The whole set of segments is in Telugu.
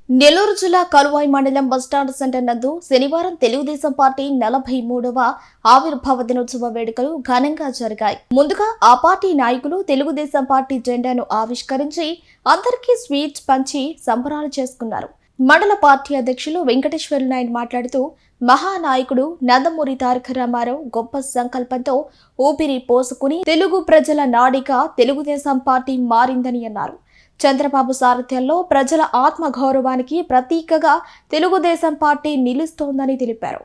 నెల్లూరు జిల్లా కలువాయి మండలం బస్టాండ్ సెంటర్ నందు శనివారం తెలుగుదేశం పార్టీ 43వ ఆవిర్భావ దినోత్సవ వేడుకలు ఘనంగా జరిగాయి. ముందుగా ఆ పార్టీ నాయకులు తెలుగుదేశం పార్టీ జెండాను ఆవిష్కరించి అందరికీ స్వీట్స్ పంచి సంబరాలు చేసుకున్నారు. మండల పార్టీ అధ్యక్షులు వెంకటేశ్వర నాయుడు మాట్లాడుతూ మహానాయకుడు నందమూరి తారక రామారావు గొప్ప సంకల్పంతో ఊపిరి పోసుకుని తెలుగు ప్రజల నాడిగా తెలుగుదేశం పార్టీ మారిందని అన్నారు. చంద్రబాబు సారథ్యంలో ప్రజల ఆత్మగౌరవానికి ప్రతీకగా తెలుగుదేశం పార్టీ నిలుస్తోందని తెలిపారు.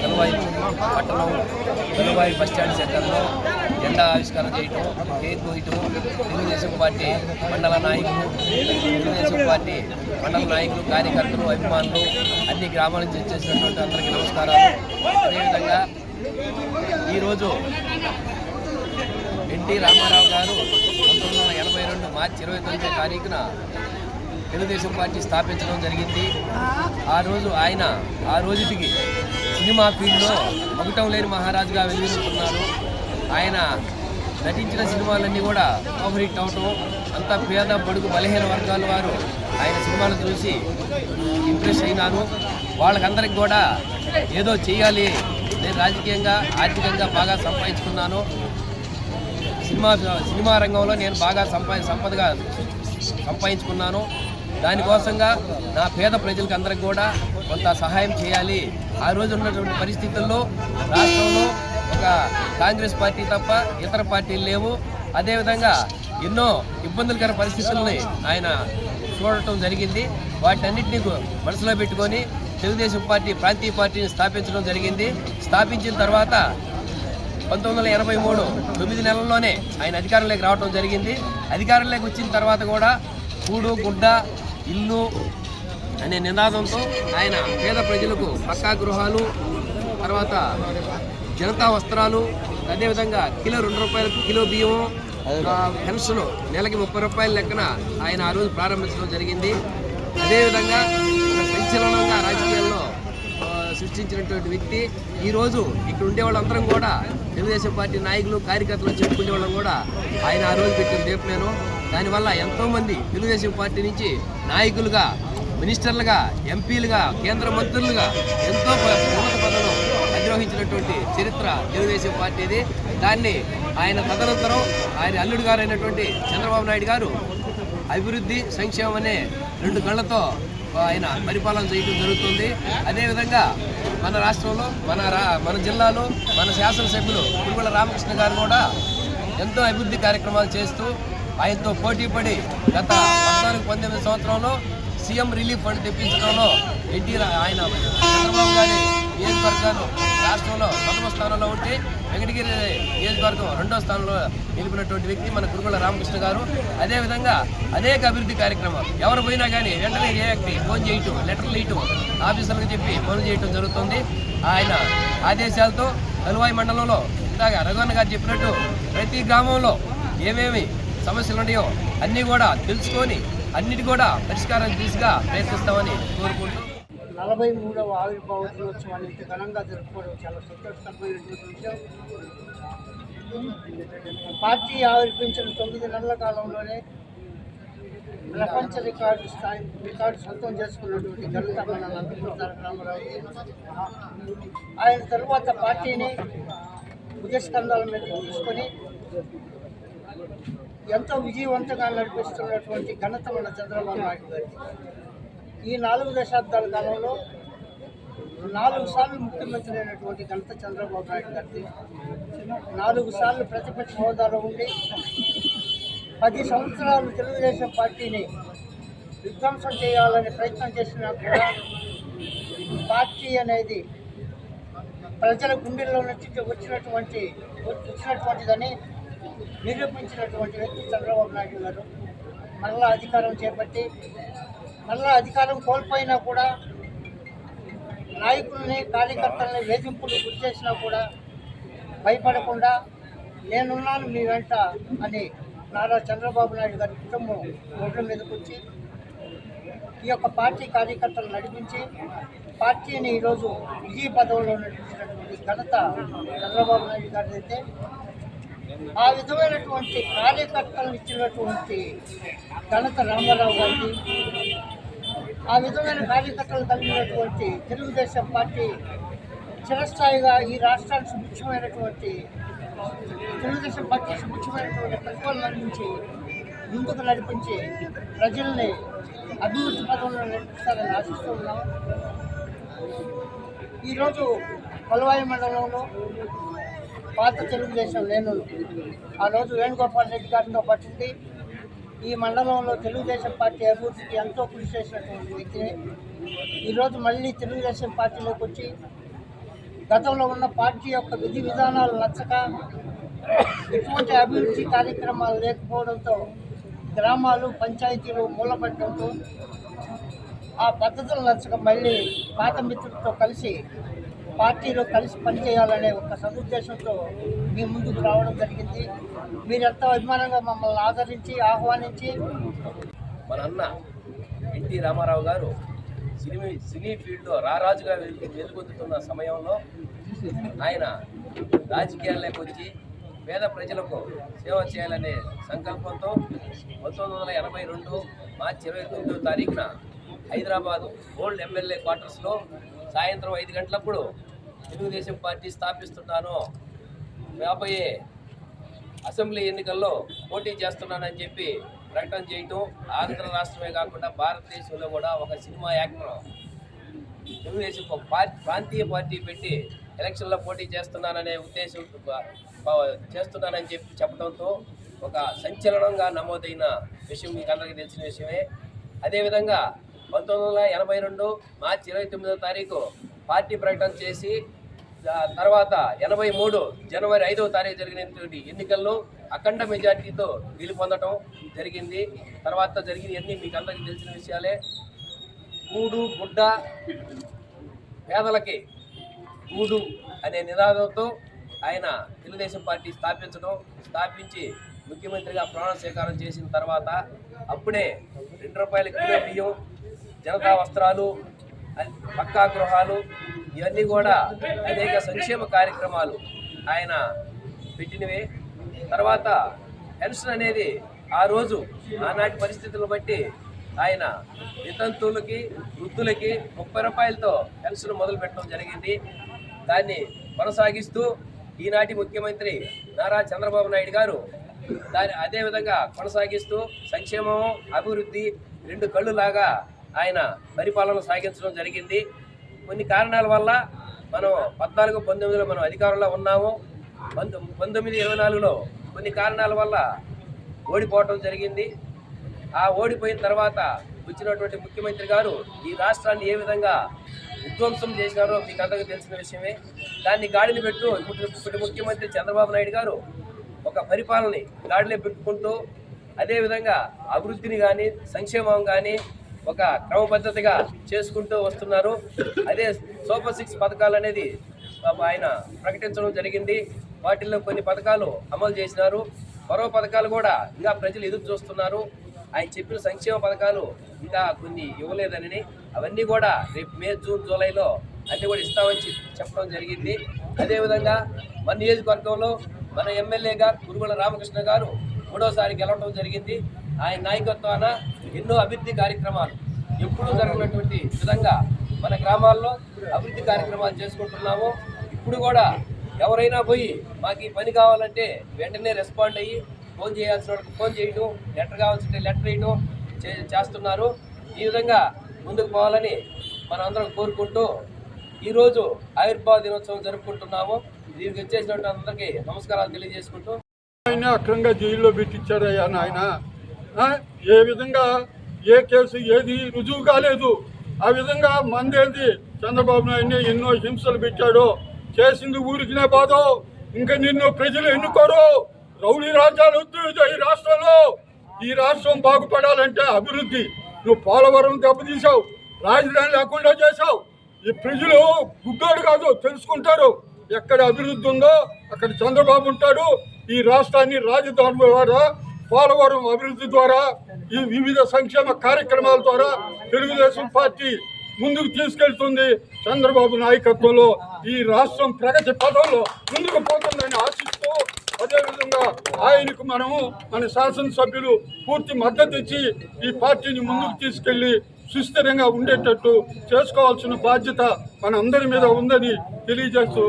కలువాయి పట్టణం కలువాయి బస్టాండ్ సెంటర్లో జెండా ఆవిష్కరణ చేయటం, కేక్ కోయటం, తెలుగుదేశం పార్టీ మండల నాయకులు, తెలుగుదేశం పార్టీ మండల నాయకులు, కార్యకర్తలు, అభిమానులు అన్ని గ్రామాల నుంచి వచ్చేసినటువంటి అందరికీ నమస్కారాలు. అదేవిధంగా ఈరోజు ఎన్టీ రామారావు గారు 1982 మార్చి 29వ తారీఖున తెలుగుదేశం పార్టీ స్థాపించడం జరిగింది. ఆ రోజుకి సినిమా ఫీల్డ్లో మగటం లేని మహారాజుగా వెలుగుతున్నారు. ఆయన నటించిన సినిమాలన్నీ కూడా ఓవర్ హిట్ అవటం, అంతా పేద బడుగు బలహీన వర్గాల వారు ఆయన సినిమాలు చూసి ఇంప్రెస్ అయినారు. వాళ్ళకందరికి కూడా ఏదో చేయాలి, నేను రాజకీయంగా ఆర్థికంగా బాగా సంపాదించుకున్నాను, సినిమా రంగంలో నేను బాగా సంపదగా సంపాదించుకున్నాను, దానికోసంగా నా పేద ప్రజలకు అందరికి కూడా కొంత సహాయం చేయాలి. ఆ రోజు ఉన్నటువంటి పరిస్థితుల్లో రాష్ట్రంలో ఒక కాంగ్రెస్ పార్టీ తప్ప ఇతర పార్టీలు లేవు. అదేవిధంగా ఎన్నో ఇబ్బందులకర పరిస్థితుల్ని ఆయన చూడటం జరిగింది. వాటన్నిటినీ మనసులో పెట్టుకొని తెలుగుదేశం పార్టీ ప్రాంతీయ పార్టీని స్థాపించడం జరిగింది. స్థాపించిన తర్వాత 1983 9 నెలల్లోనే ఆయన అధికారంలోకి రావడం జరిగింది. అధికారంలోకి వచ్చిన తర్వాత కూడా కూడు గుడ్డ ఇల్లు అనే నినాదంతో ఆయన పేద ప్రజలకు పక్కా గృహాలు, తర్వాత జనతా వస్త్రాలు, అదేవిధంగా కిలో 2 రూపాయలకు కిలో బియ్యం, పెన్షన్ నెలకి 30 రూపాయల లెక్కన ఆయన ఆ రోజు ప్రారంభించడం జరిగింది. అదేవిధంగా ఒక సంచలనంగా రాజకీయాల్లో సృష్టించినటువంటి వ్యక్తి. ఈరోజు ఇక్కడ ఉండే వాళ్ళందరం కూడా తెలుగుదేశం పార్టీ నాయకులు, కార్యకర్తలు చెప్పుకునే వాళ్ళం కూడా ఆయన ఆ రోజు పెట్టిన దీపమేను. దానివల్ల ఎంతోమంది తెలుగుదేశం పార్టీ నుంచి నాయకులుగా, మినిస్టర్లుగా, ఎంపీలుగా, కేంద్ర మంత్రులుగా ఎంతో ఉన్నత పదవులు అధిరోహించినటువంటి చరిత్ర తెలుగుదేశం పార్టీది. దాన్ని ఆయన తదనంతరం ఆయన అల్లుడు గారు అయినటువంటి చంద్రబాబు నాయుడు గారు అభివృద్ధి, సంక్షేమం అనే 2 కళ్ళతో ఆయన పరిపాలన చేయడం జరుగుతుంది. అదేవిధంగా మన రాష్ట్రంలో, మన జిల్లాలో మన శాసనసభ్యులు పురుగుల రామకృష్ణ గారు కూడా ఎంతో అభివృద్ధి కార్యక్రమాలు చేస్తూ ఆయనతో పోటీపడి గత 14-19 సంవత్సరంలో సీఎం రిలీఫ్ ఫండ్ తెప్పించడంలో ఆయన చంద్రబాబు గారి నియోజకవర్గాలు రాష్ట్రంలో 1వ స్థానంలో ఉంటే వెంకటగిరి నియోజకవర్గం 2వ స్థానంలో నిలిపినటువంటి వ్యక్తి మన కురుగుల రామకృష్ణ గారు. అదేవిధంగా అనేక అభివృద్ధి కార్యక్రమాలు ఎవరు పోయినా కానీ వెంటనే ఏ వ్యక్తి ఫోన్ చేయటం, లెటర్లు ఇవ్వటం, ఆఫీసర్లకు చెప్పి ఫోన్ చేయటం జరుగుతుంది. ఆయన ఆదేశాలతో కలువాయి మండలంలో ఇందాక రఘువన్న గారు చెప్పినట్టు ప్రతి గ్రామంలో ఏమేమి సమస్యలు ఉన్నాయో అన్నీ కూడా తెలుసుకొని అన్నిటి కూడా పరిష్కారం దిశగా ప్రయత్నిస్తామని కోరుకుంటూ 43వ ఆవిర్భావ దినోత్సవాన్ని ఇంత ఘనంగా జరుపుకోవడం చాలా సంతోషకరమైనటువంటి విషయం. పార్టీ ఆవిర్భించిన 9 నెలల కాలంలోనే ప్రపంచ రికార్డు సొంతం చేసుకున్నటువంటి ఘనత మన నందమూరి తారక రామారావు. ఆయన తరువాత పార్టీని భుజస్కంధాల మీద తీసుకొని ఎంతో విజయవంతంగా నడిపిస్తున్నటువంటి ఘనత మన చంద్రబాబు నాయుడు గారికి. ఈ 4 దశాబ్దాల కాలంలో 4 సార్లు ముఖ్యమంత్రి అయినటువంటి ఘనత చంద్రబాబు నాయుడు గారికి. 4 సార్లు ప్రతిపక్ష హోదాలో ఉండి 10 సంవత్సరాలు తెలుగుదేశం పార్టీని విధ్వంసం చేయాలని ప్రయత్నం చేసినా కూడా పార్టీ అనేది ప్రజల గుండెల్లో నుంచి వచ్చినటువంటిదని నిరూపించినటువంటి వ్యక్తి చంద్రబాబు నాయుడు గారు. మళ్ళా అధికారం చేపట్టి మళ్ళా అధికారం కోల్పోయినా కూడా నాయకుల్ని, కార్యకర్తల్ని వేధింపులు గురి చేసినా కూడా భయపడకుండా నేనున్నాను మీ వెంట అని నారా చంద్రబాబు నాయుడు గారి కుటుంబం రోడ్ల మీదకి వచ్చి ఈ యొక్క పార్టీ కార్యకర్తలు నడిపించి పార్టీని ఈరోజు విజయ పదవిలో నడిపించినటువంటి ఘనత చంద్రబాబు నాయుడు గారి అయితే ఆ విధమైనటువంటి కార్యకర్తలను ఇచ్చినటువంటి ఘనత రామారావు గారికి, ఆ విధమైన కార్యకర్తలు కలిగినటువంటి తెలుగుదేశం పార్టీ చిరస్థాయిగా ఈ రాష్ట్రానికి సుభిక్షమైనటువంటి తెలుగుదేశం పార్టీ సుభిక్షమైనటువంటి పరిపాలన అందించి ముందుకు నడిపించి ప్రజల్ని అభివృద్ధి పదంలో నడిపిస్తారని ఆశిస్తూ ఉన్నాం. ఈరోజు కొలవాయి మండలంలో పాత తెలుగుదేశం లేనులు ఆ రోజు వేణుగోపాల్ రెడ్డి గారితో పట్టింది ఈ మండలంలో తెలుగుదేశం పార్టీ అభివృద్ధికి ఎంతో కృషి చేసినటువంటి వ్యక్తిని ఈరోజు మళ్ళీ తెలుగుదేశం పార్టీలోకి వచ్చి గతంలో ఉన్న పార్టీ యొక్క విధి విధానాలు నచ్చక ఎటువంటి అభివృద్ధి కార్యక్రమాలు లేకపోవడంతో గ్రామాలు పంచాయతీలు మూలపడడంతో ఆ పద్ధతులు నచ్చక మళ్ళీ పాత మిత్రులతో కలిసి పార్టీలో కలిసి పనిచేయాలనే ఒక సదుద్దేశంతో మీ ముందుకు రావడం జరిగింది. మీరెంతో అభిమానంగా మమ్మల్ని ఆదరించి ఆహ్వానించి మన అన్న ఎన్టీ రామారావు గారు సినీ ఫీల్డ్లో రారాజుగా వెలుగొందుతున్న సమయంలో ఆయన రాజకీయాల్లోకి వచ్చి పేద ప్రజలకు సేవ చేయాలనే సంకల్పంతో 1982 మార్చి 29వ తారీఖున హైదరాబాదు ఓల్డ్ ఎమ్మెల్యే క్వార్టర్స్లో సాయంత్రం 5 గంటలప్పుడు తెలుగుదేశం పార్టీ స్థాపిస్తున్నాను, రాబోయే అసెంబ్లీ ఎన్నికల్లో పోటీ చేస్తున్నానని చెప్పి ప్రకటన చేయటం ఆంధ్ర రాష్ట్రమే కాకుండా భారతదేశంలో కూడా ఒక సినిమా యాక్టర్ తెలుగుదేశం ప్రాంతీయ పార్టీ పెట్టి ఎలక్షన్లో పోటీ చేస్తున్నాననే ఉద్దేశం చేస్తున్నానని చెప్పడంతో ఒక సంచలనంగా నమోదైన విషయం మీకు అందరికీ తెలిసిన విషయమే. అదేవిధంగా 1982 మార్చి 29వ తారీఖు పార్టీ ప్రకటన చేసి తర్వాత 83 జనవరి 5వ తారీఖు జరిగినటువంటి ఎన్నికల్లో అఖండ మెజార్టీతో గెలుపొందడం జరిగింది. తర్వాత జరిగినవన్నీ మీకు అందరికీ తెలిసిన విషయాలే. కూడు గుడ్డ పేదలకి కూడు అనే నినాదంతో ఆయన తెలుగుదేశం పార్టీ స్థాపించి ముఖ్యమంత్రిగా ప్రమాణ స్వీకారం చేసిన తర్వాత అప్పుడే ₹2 కిలో బియ్యం, జనతా వస్త్రాలు, పక్కా గృహాలు ఇవన్నీ కూడా అనేక సంక్షేమ కార్యక్రమాలు ఆయన పెట్టినవే. తర్వాత పెన్షన్ అనేది ఆ రోజు ఆనాటి పరిస్థితులను బట్టి ఆయన వితంతువులకి వృద్ధులకి ₹30తో పెన్షన్ మొదలు పెట్టడం జరిగింది. దాన్ని కొనసాగిస్తూ ఈనాటి ముఖ్యమంత్రి నారా చంద్రబాబు నాయుడు గారు అదేవిధంగా కొనసాగిస్తూ సంక్షేమం అభివృద్ధి 2 కళ్ళులాగా ఆయన పరిపాలన సాగించడం జరిగింది. కొన్ని కారణాల వల్ల మనం 14-19లో మనం అధికారంలో ఉన్నాము. 19-24లో కొన్ని కారణాల వల్ల ఓడిపోవటం జరిగింది. ఆ ఓడిపోయిన తర్వాత వచ్చినటువంటి ముఖ్యమంత్రి గారు ఈ రాష్ట్రాన్ని ఏ విధంగా విధ్వంసం చేసినారో మీకు అందరికీ తెలిసిన విషయమే. దాన్ని గాడిని పెట్టు ఇప్పటి ముఖ్యమంత్రి చంద్రబాబు నాయుడు గారు ఒక పరిపాలనని గాడిలో పెట్టుకుంటూ అదేవిధంగా అభివృద్ధిని కానీ సంక్షేమం కానీ ఒక క్రమపద్ధతిగా చేసుకుంటూ వస్తున్నారు. అదే సూపర్ 6 పథకాలు అనేది ఆయన ప్రకటించడం జరిగింది. వాటిల్లో కొన్ని పథకాలు అమలు చేసినారు. మరో పథకాలు కూడా ఇంకా ప్రజలు ఎదురు చూస్తున్నారు. ఆయన చెప్పిన సంక్షేమ పథకాలు ఇంకా కొన్ని ఇవ్వలేదని అవన్నీ కూడా రేపు మే, జూన్, జూలైలో అన్నీ కూడా ఇస్తామని చెప్పడం జరిగింది. అదేవిధంగా మన నియోజకవర్గంలో మన ఎమ్మెల్యేగా కురుగుల రామకృష్ణ గారు 3వసారి గెలవడం జరిగింది. ఆయన నాయకత్వాన ఎన్నో అభివృద్ధి కార్యక్రమాలు ఎప్పుడూ జరగనటువంటి విధంగా మన గ్రామాల్లో అభివృద్ధి కార్యక్రమాలు చేసుకుంటున్నాము. ఇప్పుడు కూడా ఎవరైనా పోయి మాకు ఈ పని కావాలంటే వెంటనే రెస్పాండ్ అయ్యి ఫోన్ చేయాల్సిన వాళ్ళకి ఫోన్ చేయడం, లెటర్ కావాల్సింటే లెటర్ వేయడం చేస్తున్నారు. ఈ విధంగా ముందుకు పోవాలని మనందరం కోరుకుంటూ ఈరోజు ఆవిర్భావ దినోత్సవం జరుపుకుంటున్నాము. దీనికి వచ్చేసినటువంటి అందరికీ నమస్కారాలు తెలియజేసుకుంటూ ఆయన అక్రంగా జైల్లో పెట్టించారయ్యా నాయన. ఏ విధంగా ఏ కేసు ఏది రుజువు కాలేదు. ఆ విధంగా మందేంది చంద్రబాబు నాయుడిని ఎన్నో హింసలు పెట్టాడో చేసింది ఊరికినే బాధ. ఇంకా నిన్ను ప్రజలు ఎన్నుకోరు. రౌడీ రాజ్యాలు వద్దు ఈ రాష్ట్రంలో. ఈ రాష్ట్రం బాగుపడాలంటే అభివృద్ధి. నువ్వు పోలవరం దెబ్బతీసావు, రాజధాని లేకుండా చేశావు. ఈ ప్రజలు గుడ్డోడు కాదు, తెలుసుకుంటారు. ఎక్కడ అభివృద్ధి ఉందో అక్కడ చంద్రబాబు ఉంటాడు. ఈ రాష్ట్రాన్ని రాజధాని ద్వారా పోలవరం అభివృద్ధి ద్వారా ఈ వివిధ సంక్షేమ కార్యక్రమాల ద్వారా తెలుగుదేశం పార్టీ ముందుకు తీసుకెళ్తుంది. చంద్రబాబు నాయకత్వంలో ఈ రాష్ట్రం ప్రగతి పదంలో ముందుకు పోతుందని ఆశిస్తూ, అదేవిధంగా ఆయనకు మనము మన శాసనసభ్యులు పూర్తి మద్దతు ఇచ్చి ఈ పార్టీని ముందుకు తీసుకెళ్లి సుస్థిరంగా ఉండేటట్టు చేసుకోవాల్సిన బాధ్యత మన అందరి మీద ఉందని తెలియజేస్తూ